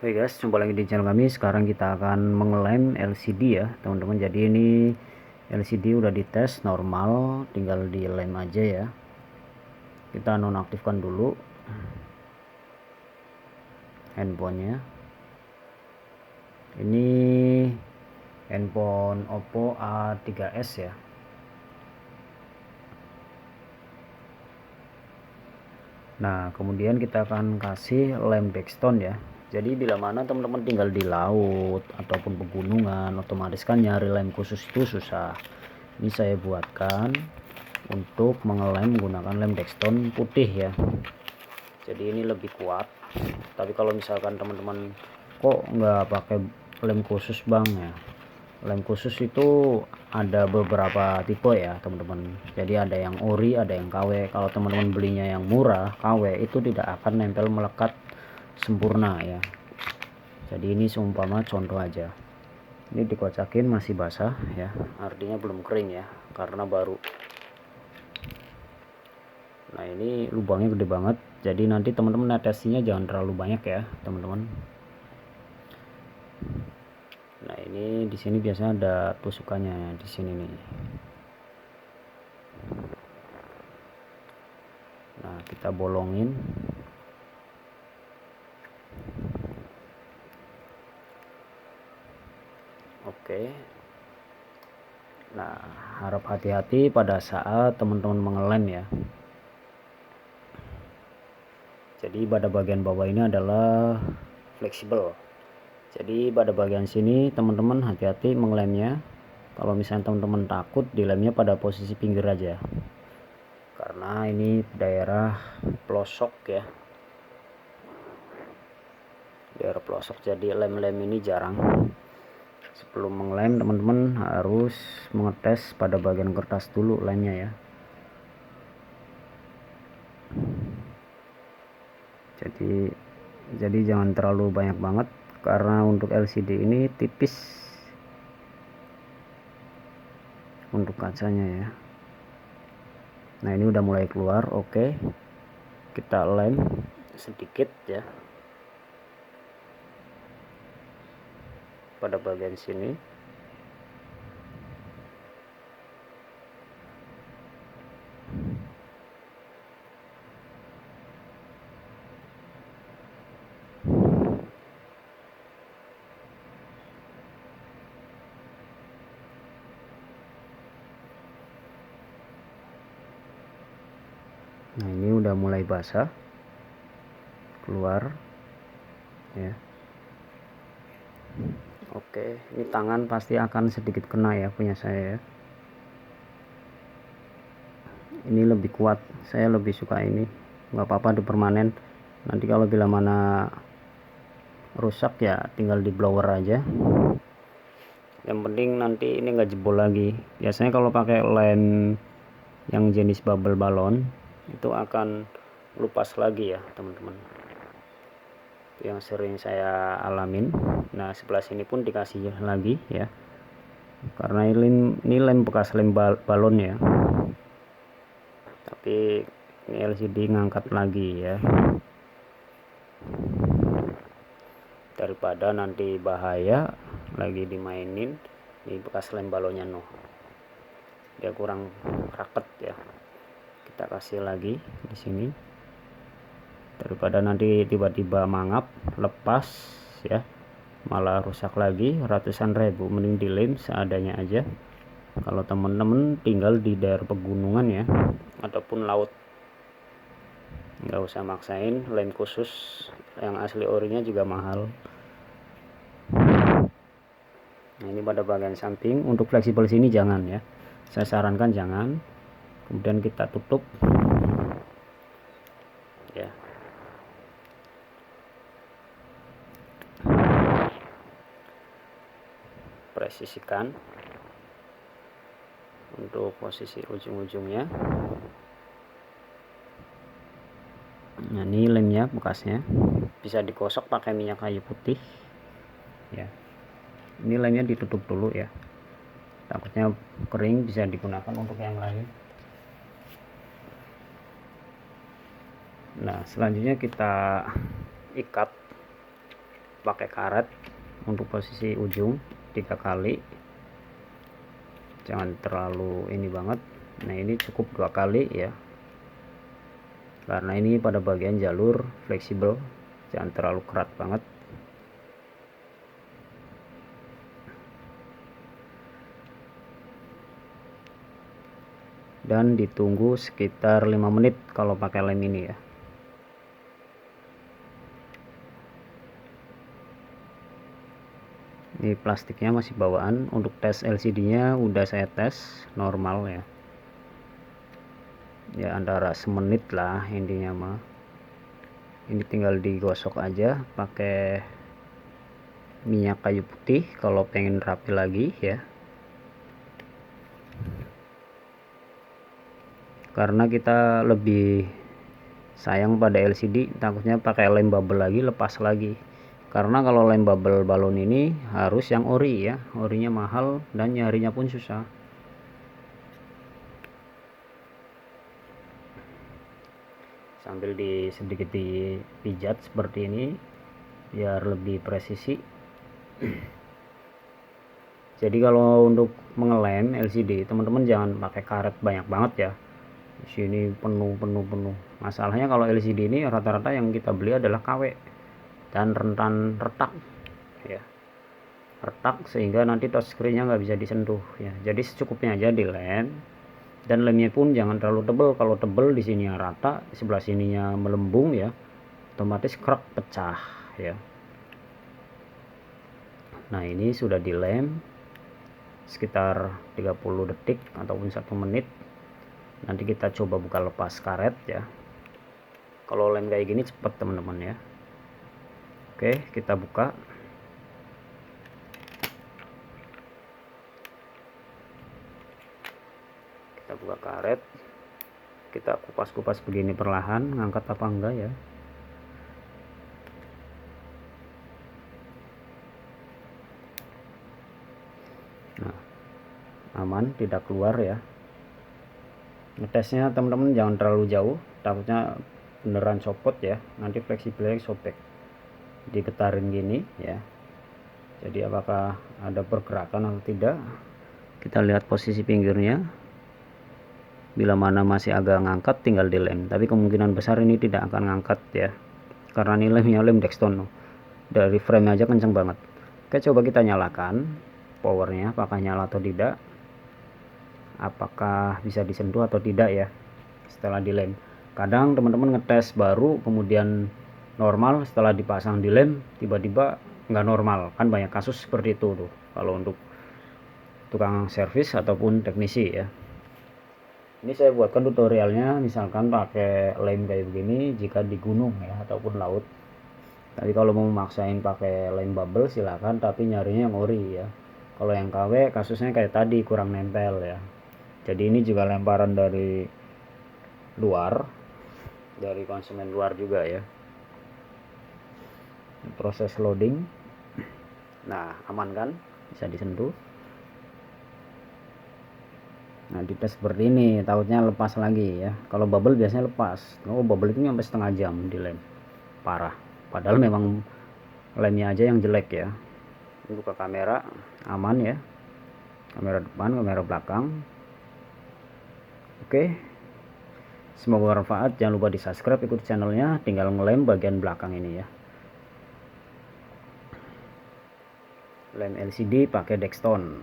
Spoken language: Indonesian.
Oke guys, jumpa lagi di channel kami. Sekarang kita akan mengelem LCD ya teman-teman. Jadi ini LCD udah dites normal, tinggal dilem aja ya. Kita nonaktifkan dulu handphonenya. Ini handphone Oppo A3s ya. Nah, kemudian kita akan kasih lem backstone ya. Jadi bila mana teman-teman tinggal di laut ataupun pegunungan, otomatis kan nyari lem khusus itu susah. Ini saya buatkan untuk mengelem menggunakan lem backstone putih ya. Jadi ini lebih kuat. Tapi kalau misalkan teman-teman kok nggak pakai lem khusus bang ya, lem khusus itu ada beberapa tipe ya teman-teman. Jadi ada yang ori, ada yang KW. Kalau teman-teman belinya yang murah KW itu tidak akan nempel melekat sempurna ya. Jadi ini seumpama contoh aja. Ini dikocakin masih basah ya, artinya belum kering ya, karena baru. Nah ini lubangnya gede banget, jadi nanti teman-teman netesinya jangan terlalu banyak ya teman-teman. Nah ini di sini biasanya ada tusukannya di sini nih. Nah kita bolongin. Oke. Nah harap hati-hati pada saat teman-teman mengelem ya. Jadi pada bagian bawah ini adalah fleksibel. Jadi pada bagian sini teman-teman hati-hati mengelemnya. Kalau misalnya teman-teman takut, dilemnya pada posisi pinggir aja. Karena ini daerah pelosok ya. Daerah pelosok, jadi lem-lem ini jarang. Sebelum mengelem teman-teman harus mengetes pada bagian kertas dulu lemnya ya. Jadi jangan terlalu banyak banget, karena untuk LCD ini tipis untuk kacanya ya. Nah ini udah mulai keluar. Oke, kita lem sedikit ya pada bagian sini. Nah ini udah mulai basah keluar ya. Oke, ini tangan pasti akan sedikit kena ya punya saya ya. Ini lebih kuat, saya lebih suka ini. Nggak apa-apa dipermanen, nanti kalau bila mana rusak ya tinggal di blower aja. Yang penting nanti ini nggak jebol lagi. Biasanya kalau pakai lem yang jenis bubble balon itu akan lupas lagi ya teman-teman, yang sering saya alamin. Nah sebelah sini pun dikasih lagi ya, karena ini lem bekas lem balon ya, tapi ini LCD ngangkat lagi ya, daripada nanti bahaya lagi dimainin. Ini bekas lem balonnya noh, dia kurang raket ya. Kita kasih lagi di sini, daripada nanti tiba-tiba mangap lepas ya, malah rusak lagi ratusan ribu. Mending dilem seadanya aja. Kalau teman-teman tinggal di daerah pegunungan ya ataupun laut, nggak usah maksain lem khusus, yang asli orinya juga mahal. Nah ini pada bagian samping. Untuk fleksibel sini jangan ya, saya sarankan jangan. Kemudian kita tutup ya. Presisikan untuk posisi ujung-ujungnya. Nah ini lemnya bekasnya, bisa digosok pakai minyak kayu putih ya. Ini lemnya ditutup dulu ya, takutnya kering bisa digunakan untuk yang lain. Nah selanjutnya kita ikat pakai karet untuk posisi ujung 3 kali, jangan terlalu ini banget. Nah ini cukup 2 kali ya, karena ini pada bagian jalur fleksibel, jangan terlalu kerat banget. Dan ditunggu sekitar 5 menit kalau pakai lem ini ya. Ini plastiknya masih bawaan. Untuk tes LCD nya udah saya tes normal ya, ya antara semenit lah intinya mah. Ini tinggal digosok aja pakai minyak kayu putih kalau pengen rapi lagi ya, karena kita lebih sayang pada LCD, takutnya pakai lem bubble lagi lepas lagi. Karena kalau lem bubble balon ini harus yang ori ya, orinya mahal dan nyarinya pun susah. Sambil sedikit dipijat seperti ini biar lebih presisi. Jadi kalau untuk mengelem LCD teman-teman jangan pakai karet banyak banget ya, di sini penuh. Masalahnya kalau LCD ini rata-rata yang kita beli adalah KW dan rentan retak ya, retak sehingga nanti touchscreen-nya nggak bisa disentuh ya. Jadi secukupnya aja dilem, dan lemnya pun jangan terlalu tebal. Kalau tebal di sini rata, di sebelah sininya melembung ya, otomatis krek pecah ya. Nah ini sudah dilem sekitar 30 detik ataupun 1 menit. Nanti kita coba buka lepas karet ya. Kalau lem kayak gini cepet teman-teman ya. Oke, kita buka. Kita buka karet. Kita kupas-kupas begini perlahan, ngangkat apa enggak ya. Nah, aman, tidak keluar ya. Ngetesnya teman-teman jangan terlalu jauh, takutnya beneran copot ya, nanti fleksibelnya sobek. Digetarin gini ya, jadi apakah ada pergerakan atau tidak. Kita lihat posisi pinggirnya, bila mana masih agak ngangkat tinggal dilem, tapi kemungkinan besar ini tidak akan ngangkat ya, karena ini lemnya lem Dexton, dari frame aja kenceng banget. Oke, coba kita nyalakan powernya, apakah nyala atau tidak, apakah bisa disentuh atau tidak ya setelah dilem. Kadang teman-teman ngetes baru kemudian normal, setelah dipasang dilem tiba-tiba nggak normal, kan banyak kasus seperti itu tuh kalau untuk tukang servis ataupun teknisi ya. Ini saya buatkan tutorialnya misalkan pakai lem kayak begini jika di gunung ya ataupun laut. Tapi kalau mau memaksain pakai lem bubble silakan, tapi nyarinya yang ori ya. Kalau yang KW kasusnya kayak tadi kurang nempel ya. Jadi ini juga lemparan dari luar, dari konsumen luar juga ya. Proses loading. Nah aman kan, bisa disentuh. Nah dites seperti ini, takutnya lepas lagi ya. Kalau bubble biasanya lepas. Oh bubble itu sampai setengah jam dilem, parah. Padahal memang lemnya aja yang jelek ya. Ini buka kamera, aman ya. Kamera depan, kamera belakang. Oke, semoga bermanfaat. Jangan lupa di subscribe, ikuti channelnya. Tinggal ngelem bagian belakang ini ya. Lem LCD pakai Dexton.